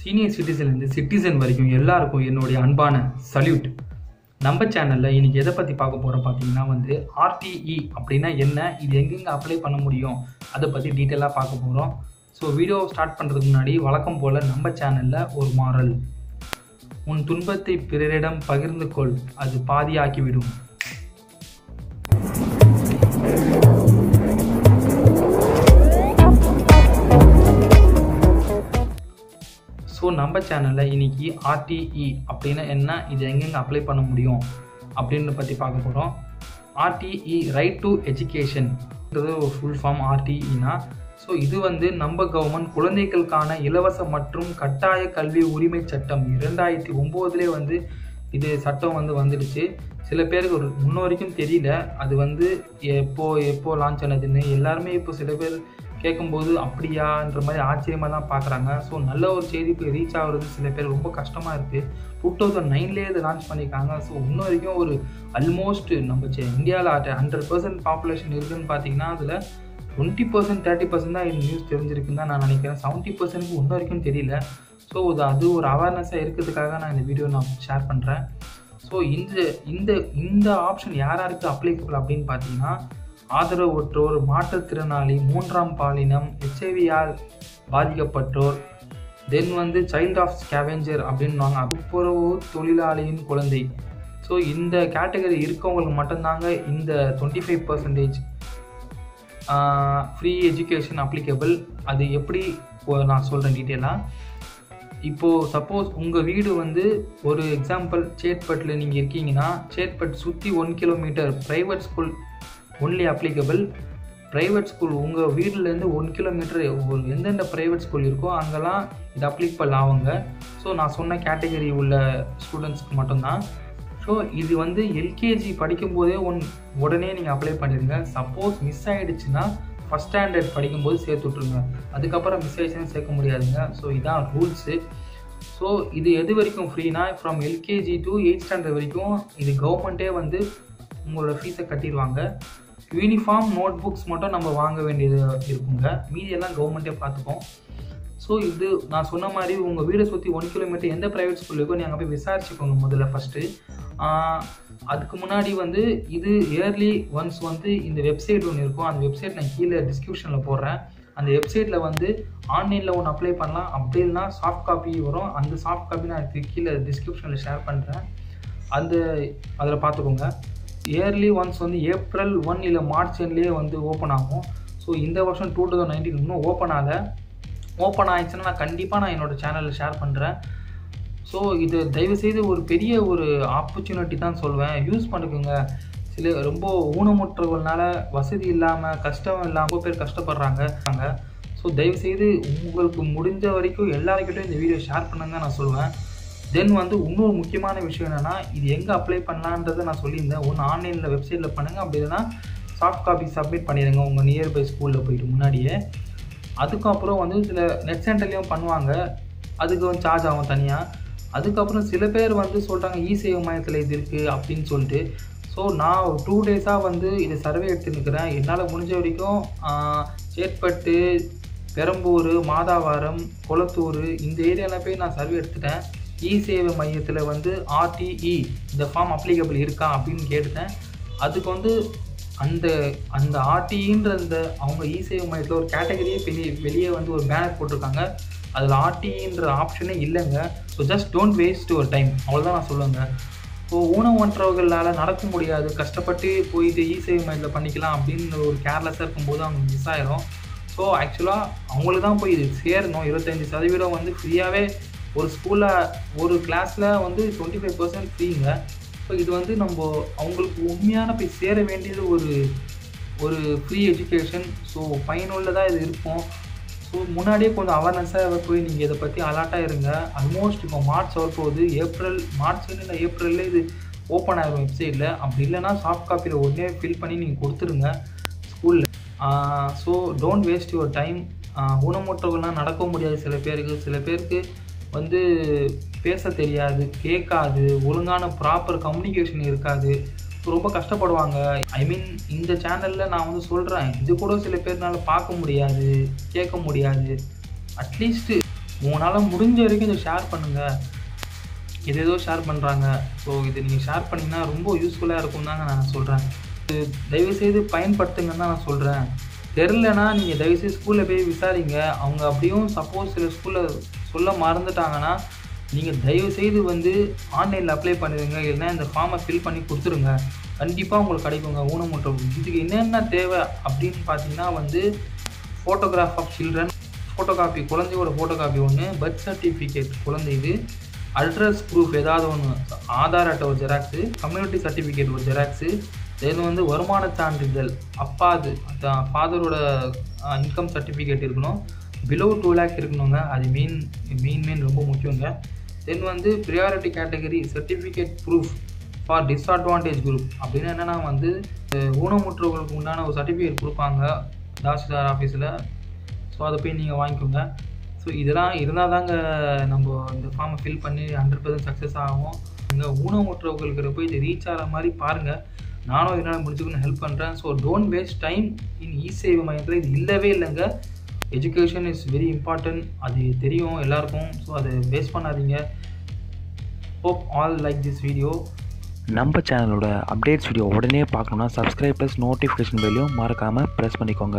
Senior சிட்டிசன்லேருந்து citizen வரைக்கும் எல்லாருக்கும் என்னுடைய அன்பான சல்யூட். நம்ம சேனலில் இன்றைக்கி எதை பற்றி பார்க்க போகிறோம் பார்த்தீங்கன்னா ஆர்டிஇ அப்படின்னா என்ன, இது எங்கெங்கே அப்ளை பண்ண முடியும், அதை பற்றி டீட்டெயிலாக பார்க்க போகிறோம். ஸோ வீடியோ ஸ்டார்ட் பண்ணுறதுக்கு முன்னாடி வழக்கம் போல் நம்ம சேனலில் ஒரு மாரல்: உன் துன்பத்தை பிறரிடம் பகிர்ந்து கொள், அது பாதியாக்கிவிடும். ஸோ நம்ம சேனலில் இன்றைக்கி ஆர்டிஇ அப்படின்னா என்ன, இது எங்கெங்கே அப்ளை பண்ண முடியும் அப்படின்னு பற்றி பார்க்க போகிறோம். ஆர்டிஇ ரைட் டு எஜுகேஷன்ன்றது ஒரு ஃபுல் ஃபார்ம். ஆர்டிஇனா ஸோ இது நம்ம கவர்மெண்ட் குழந்தைகளுக்கான இலவச மற்றும் கட்டாய கல்வி உரிமை சட்டம் 2009 இது சட்டம் வந்துடுச்சு. சில பேருக்கு ஒரு முன்ன வரைக்கும் தெரியல அது எப்போ லான்ச் ஆனதுன்னு. எல்லாருமே இப்போ சில பேர் கேட்கும்போது அப்படியான்ற மாதிரி ஆச்சரியமாக தான் பார்க்குறாங்க. ஸோ நல்ல ஒரு செய்தி இப்போ ரீச் ஆகுறது சில பேர் ரொம்ப கஷ்டமாக இருக்குது. 2009 இது லான்ச் பண்ணியிருக்காங்க. ஸோ இன்ன வரைக்கும் ஒரு ஆல்மோஸ்ட் நம்ம இந்தியாவில் 100% பாப்புலேஷன் இருக்குதுன்னு பார்த்தீங்கன்னா அதில் 20% 30% தான் இது நியூஸ் தெரிஞ்சிருக்குன்னு தான் நான் நினைக்கிறேன். 70%க்கு இன்ன வரைக்கும் தெரியல. ஸோ அது ஒரு அவேர்னஸாக இருக்கிறதுக்காக நான் இந்த வீடியோ ஷேர் பண்ணுறேன். ஸோ இந்த ஆப்ஷன் யாருக்கு அப்ளிகபிள் அப்படின்னு பார்த்தீங்கன்னா, ஆதரவற்றோர், மாற்றுத்திறனாளி, 3ஆம் பாலினம், ஹெச்ஐவியால் பாதிக்கப்பட்டோர், தென் சைல்ட் ஆஃப் ஸ்கேவெஞ்சர் அப்படின்வாங்க, துப்புரவு தொழிலாளியின் குழந்தை. ஸோ இந்த கேட்டகரி இருக்கவங்களுக்கு மட்டும்தாங்க இந்த 25% ஃப்ரீ எஜுகேஷன் அப்ளிகபிள். அது எப்படி நான் சொல்கிறேன் டீட்டெயிலாக. இப்போது சப்போஸ் உங்கள் வீடு ஒரு எக்ஸாம்பிள் சேத்பட்டில் நீங்கள் இருக்கீங்கன்னா, சேத்பட் சுற்றி 1 kilometre private school only applicable. Private school உங்கள் வீட்டிலேருந்து 1 கிலோமீட்டர் எந்தெந்த ப்ரைவேட் ஸ்கூல் இருக்கோ அங்கெல்லாம் இது அப்ளிகபிள் ஆகுங்க. ஸோ நான் சொன்ன கேட்டகரி உள்ள ஸ்டூடெண்ட்ஸ்க்கு மட்டும்தான். ஸோ இது எல்கேஜி படிக்கும்போதே உடனே நீங்கள் அப்ளை பண்ணிடுங்க. சப்போஸ் மிஸ் ஆகிடுச்சுன்னா ஃபஸ்ட் ஸ்டாண்டர்ட் படிக்கும்போது சேர்த்து விட்ருங்க. அதுக்கப்புறம் மிஸ் ஆகிடுச்சுன்னா சேர்க்க முடியாதுங்க. ஸோ இதான் ரூல்ஸு. ஸோ இது எது வரைக்கும் ஃப்ரீனா, from LKG to 8th standard வரைக்கும் இது கவர்மெண்ட்டே உங்களோட ஃபீஸை கட்டிடுவாங்க. யூனிஃபார்ம் நோட் புக்ஸ் மட்டும் நம்ம வாங்க வேண்டியது இருக்குங்க. மீதியெல்லாம் கவர்மெண்ட்டே பார்த்துப்போம். ஸோ இது நான் சொன்ன மாதிரி உங்கள் வீடை சுற்றி 1 கிலோமீட்டர் எந்த ப்ரைவேட் ஸ்கூல் இருக்கோ நீங்கள் அங்கே போய் விசாரிச்சுக்கோங்க முதல்ல ஃபஸ்ட்டு. அதுக்கு முன்னாடி இது இயர்லி ஒன்ஸ் இந்த வெப்சைட் ஒன்று இருக்கும். அந்த வெப்சைட் நான் கீழே டிஸ்கிரிப்ஷனில் போடுறேன். அந்த வெப்சைட்டில் ஆன்லைனில் ஒன்று அப்ளை பண்ணலாம். அப்படி இல்லைனா சாஃப்ட் காப்பி வரும். அந்த சாஃப்ட் காப்பி நான் கீழே டிஸ்கிரிப்ஷனில் ஷேர் பண்ணுறேன். அதில் பார்த்துக்கோங்க. இயர்லி ஒன்ஸ் ஏப்ரல் 1 இல்லை மார்ச் எண்ட்லேயே ஓப்பன் ஆகும். ஸோ இந்த வருஷம் 2019 இன்னும் ஓப்பன் ஆயிடுச்சுன்னா நான் கண்டிப்பாக என்னோடய சேனலில் ஷேர் பண்ணுறேன். ஸோ இது தயவுசெய்து ஒரு பெரிய ஒரு ஆப்பர்ச்சுனிட்டி தான் சொல்வேன். யூஸ் பண்ணிக்கோங்க. சில ரொம்ப ஊனமுற்றவர்களால வசதி இல்லாமல் கஷ்டம் இல்லாமல் ரொம்ப பேர் கஷ்டப்படுறாங்க. ஸோ தயவுசெய்து உங்களுக்கு முடிஞ்ச வரைக்கும் எல்லாருக்கிட்டையும் இந்த வீடியோ ஷேர் பண்ணுங்க நான் சொல்லுவேன். தென் இன்னொரு முக்கியமான விஷயம் என்னென்னா, இது எங்கே அப்ளை பண்ணலான்றதை நான் சொல்லியிருந்தேன். ஒன்று ஆன்லைனில் வெப்சைட்டில் பண்ணுங்கள், அப்படி இல்லைன்னா சாஃப்ட் காப்பி சப்மிட் பண்ணிடுங்க உங்கள் நியர்பை ஸ்கூலில் போயிட்டு முன்னாடியே. அதுக்கப்புறம் சில நெட் சென்டர்லேயும் பண்ணுவாங்க. அதுக்கு சார்ஜ் ஆகும் தனியாக. அதுக்கப்புறம் சில பேர் சொல்கிறாங்க இ-சேவை மையத்தில் இது இருக்குது அப்படின்னு சொல்லிட்டு. ஸோ நான் 2 டேஸாக இதை சர்வே எடுத்துன்னுக்கிறேன். என்னால் முடிஞ்ச வரைக்கும் சேத்பட்டு, பெரம்பூர், மாதாவரம், கொளத்தூர் இந்த ஏரியாவில் போய் நான் சர்வே எடுத்துட்டேன். இ-சேவை மையத்தில் ஆர்டிஇ இந்த ஃபார்ம் அப்ளிகபிள் இருக்கா அப்படின்னு கேட்டுட்டேன். அதுக்கு அந்த ஆர்டிஇன்ற அவங்க இ-சேவை மையத்தில் ஒரு கேட்டகரியே வெளியே ஒரு பேனர் போட்டிருக்காங்க. அதில் ஆர்டிஇன்ற ஆப்ஷனே இல்லைங்க. So just don't waste your time, அவ்வளோதான் நான் சொல்லுவேங்க. ஸோ ஊனமுற்றவர்களால் நடக்க முடியாது, கஷ்டப்பட்டு போயிட்டு இ-சேவை மையத்தில் பண்ணிக்கலாம் அப்படின்னு ஒரு கேர்லெஸ்ஸாக இருக்கும்போது அவங்க மிஸ் ஆகிடும். ஸோ ஆக்சுவலாக அவங்களுக்கு தான் போய் இது சேரணும். 25% ஃப்ரீயாகவே ஒரு ஸ்கூலில் ஒரு கிளாஸில் 25% ஃப்ரீங்க. ஸோ இது நம்ம அவங்களுக்கு உண்மையான போய் சேர வேண்டியது ஒரு ஃப்ரீ எஜுகேஷன். ஸோ பயனுள்ளதாக இது இருக்கும். ஸோ முன்னாடியே கொஞ்சம் அவேர்னஸாக போய் நீங்கள் இதை பற்றி அலர்ட்டாக இருங்க. ஆல்மோஸ்ட் இப்போ மார்ச் வரப்போகுது. ஏப்ரல்ல இது ஓப்பன் ஆகிடும் வெப்சைட்டில். அப்படி இல்லைனா சாஃப்ட் காப்பியில் உடனே ஃபில் பண்ணி நீங்கள் கொடுத்துருங்க ஸ்கூலில். So don't waste your time. ஊனமுற்றவர்கள்லாம் நடக்க முடியாது. சில பேருக்கு பேச தெரியாது, கேட்காது, ஒழுங்கான ப்ராப்பர் கம்யூனிகேஷன் இருக்காது. ரொம்ப கஷ்டப்படுவாங்க. இந்த சேனலில் நான் சொல்கிறேன், இது கூட சில பேர்னால பார்க்க முடியாது, கேட்க முடியாது. அட்லீஸ்ட்டு உங்களால் முடிஞ்ச வரைக்கும் இதை ஷேர் பண்ணுங்கள். ஏதோ ஷேர் பண்ணுறாங்க. ஸோ இது நீங்கள் ஷேர் பண்ணிங்கன்னா ரொம்ப யூஸ்ஃபுல்லாக இருக்கும் தாங்க நான் சொல்கிறேன். இது தயவுசெய்து பயன்படுத்துங்கன்னு தான் நான் சொல்கிறேன். தெரிலனா நீங்கள் தயவுசெய்து ஸ்கூலில் போய் விசாரிங்க. அவங்க அப்படியும் சப்போஸ் சில ஸ்கூலில் சொல்ல மறந்துட்டாங்கன்னா நீங்கள் தயவுசெய்து வந்து ஆன்லைனில் அப்ளை பண்ணிடுங்க. இல்லைன்னா இந்த ஃபார்மை ஃபில் பண்ணி கொடுத்துருங்க. கண்டிப்பாக உங்களுக்கு கிடைக்குங்க ஊனமுற்றோர். இதுக்கு என்னென்ன தேவை அப்படின்னு பார்த்தீங்கன்னா வந்து ஃபோட்டோகிராஃப் ஆஃப் சில்ட்ரன், ஃபோட்டோகாப்பி, குழந்தையோட ஃபோட்டோகாப்பி ஒன்று, பர்த் சர்டிஃபிகேட் குழந்தை இது, அட்ரஸ் ப்ரூஃப் ஏதாவது ஒன்று, ஆதார் அட்டை ஒரு ஜெராக்ஸு, கம்யூனிட்டி சர்டிஃபிகேட் ஒரு ஜெராக்ஸு, தென் வந்து வருமான சான்றிதழ், அப்பாது ஃபாதரோட இன்கம் சர்டிஃபிகேட் இருக்கணும், பிலோ 2 lakh இருக்கணுங்க. அது மெயின் ரொம்ப முக்கியங்க. தென் வந்து priority category certificate proof for disadvantage group அப்படின்னு என்னென்னா வந்து ஊனமுற்றவர்களுக்கு உண்டான ஒரு சர்டிஃபிகேட் கொடுப்பாங்க தாசில்தார் ஆஃபீஸில். ஸோ அதை போய் நீங்கள் வாங்கிக்கோங்க. ஸோ இதெல்லாம் இருந்தால் தாங்க நம்ம இந்த ஃபார்மை ஃபில் பண்ணி 100% சக்ஸஸ் ஆகும். இங்கே ஊனமுற்றவர்களுக்கு போய் இது ரீச் ஆகிற மாதிரி பாருங்கள். நானும் இதனால் முடிச்சுக்கணும் ஹெல்ப் பண்ணுறேன். So don't waste time in e-Sevai மையத்தில் இது இல்லவே இல்லைங்க. Education is very important. அது தெரியும் எல்லாருக்கும். ஸோ அதை வேஸ்ட் பண்ணாதீங்க. Hope all like this video. நம்ம சேனலோட அப்டேட்ஸ் வீடியோ உடனே பார்க்கணுன்னா சப்ஸ்கிரைப் ப்ளஸ் நோட்டிஃபிகேஷன் பெல்லையும் மறக்காமல் ப்ரெஸ் பண்ணிக்கோங்க.